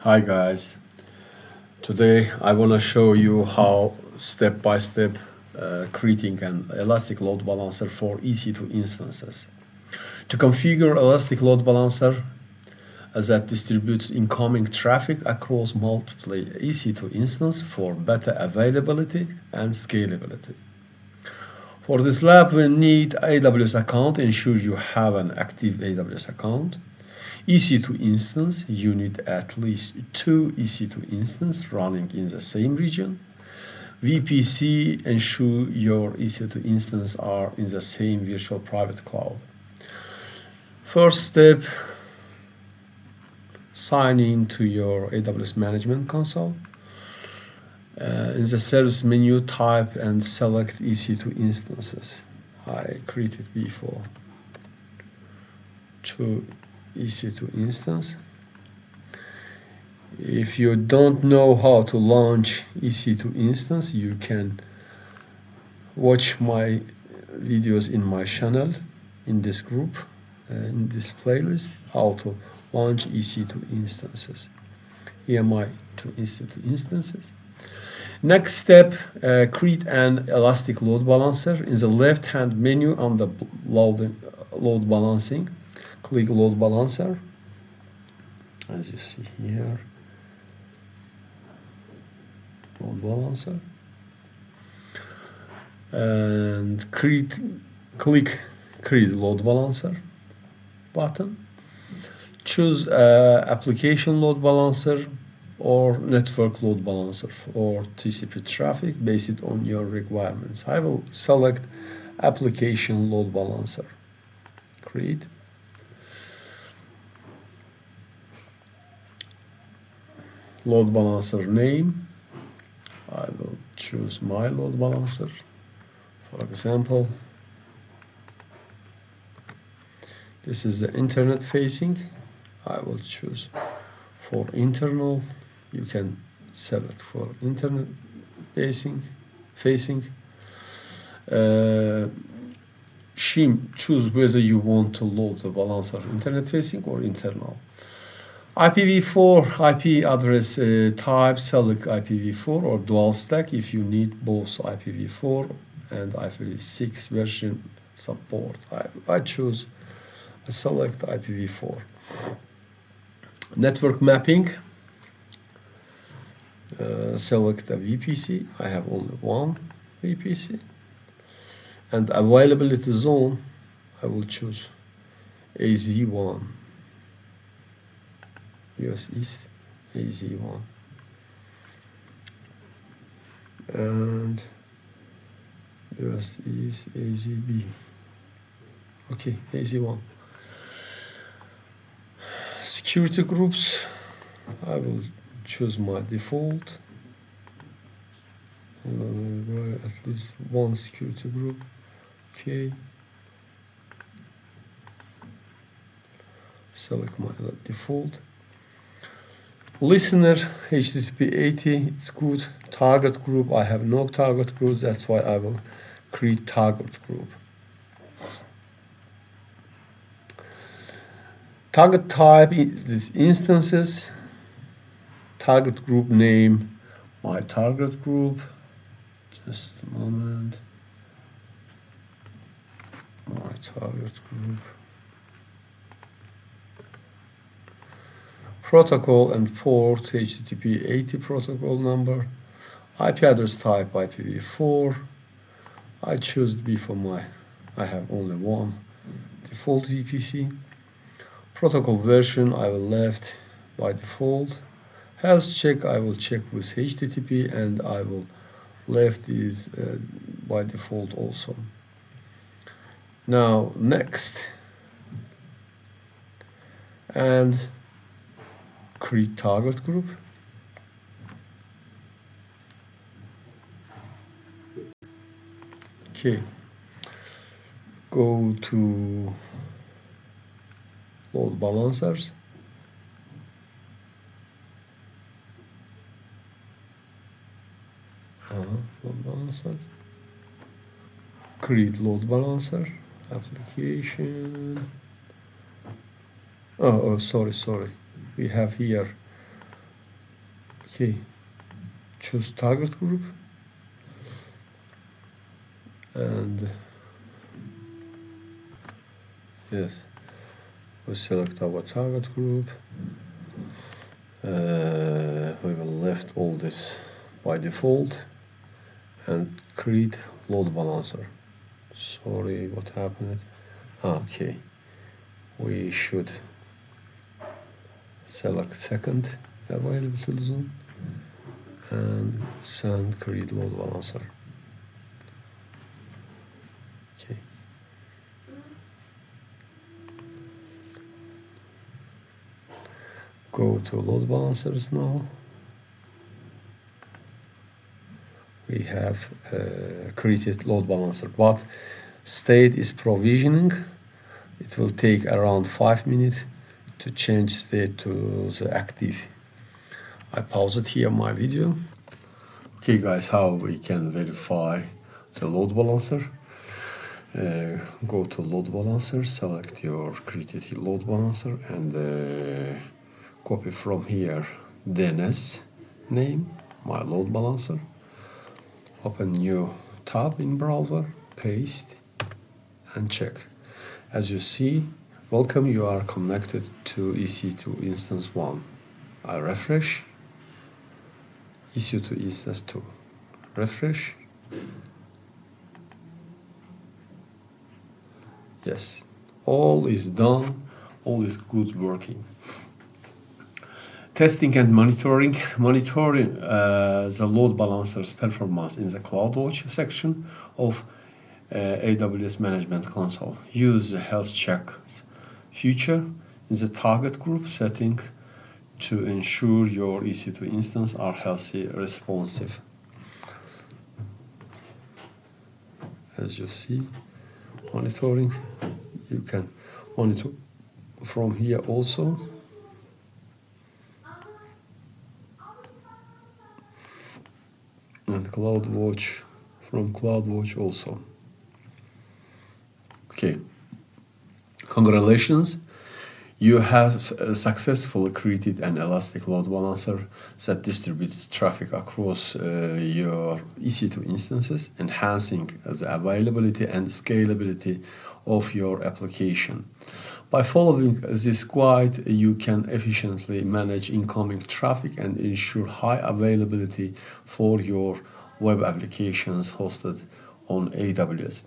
Hi guys, today I want to show you how step by step creating an elastic load balancer for EC2 instances. To configure elastic load balancer that distributes incoming traffic across multiple EC2 instances for better availability and scalability. For this lab, we need AWS account. Ensure you have an active AWS account. EC2 instance, you need at least 2 EC2 instances running in the same region. VPC, ensure your EC2 instances are in the same virtual private cloud. First step, sign in to your AWS Management Console. In the service menu, type and select EC2 instances. I created before 2 EC2 instance. If you don't know how to launch EC2 instance, you can watch my videos in my channel, in this group, in this playlist, how to launch EC2 instances. Here are my 2 EC2 instances. Next step, create an elastic load balancer. In the left-hand menu on the load balancing, click load balancer, as you see here, load balancer, and click create load balancer button. Choose application load balancer or network load balancer for TCP traffic based on your requirements. I will select application load balancer. Create. Load balancer name. I will choose my load balancer. For example, this is the internet facing. I will choose for internal. You can select for internet facing. Choose whether you want to load the balancer internet facing or internal. IPv4 IP address type, select IPv4 or dual stack if you need both IPv4 and IPv6 version support. I select IPv4. Network mapping, select a VPC. I have only one VPC. And availability zone, I will choose AZ1. US East AZ1 and US East AZB. Okay, AZ1. Security groups, I will choose my default. At least one security group. Okay. Select my default. Listener HTTP 80, it's good. Target group, I have no target group, that's why I will create target group. Target type is this instances. Target group name, my target group. Just a moment. My target group. Protocol and port, HTTP 80 protocol number. IP address type, IPv4. I choose I have only one default VPC. Protocol version, I will left by default. Health check, I will check with HTTP, and I will left is by default also. Now, next. And create target group. Okay. Go to load balancers. Load balancer. Create load balancer. Application. Sorry. We have here Okay, choose target group, and yes, we select our target group. We will left all this by default and create load balancer. Sorry, what happened? Okay, we should select second available zone and send create load balancer. Okay. Go to load balancers now. We have created load balancer, but state is provisioning. It will take around 5 minutes to change state to the active. I pause it here my video. Okay guys, how we can verify the load balancer. Go to load balancer, select your created load balancer, and copy from here DNS name, my load balancer. Open new tab in browser, paste, and check. As you see, welcome, you are connected to EC2 Instance 1. I refresh, EC2 Instance 2. Refresh. Yes, all is done, all is good working. Testing and monitoring. Monitoring the load balancer's performance in the CloudWatch section of AWS Management Console. Use the health check feature in the target group setting to ensure your EC2 instances are healthy, responsive. As you see, monitoring, you can monitor from here also. And CloudWatch, from CloudWatch also. Okay, congratulations. You have successfully created an elastic load balancer that distributes traffic across your EC2 instances, enhancing the availability and scalability of your application. By following this guide, you can efficiently manage incoming traffic and ensure high availability for your web applications hosted on AWS.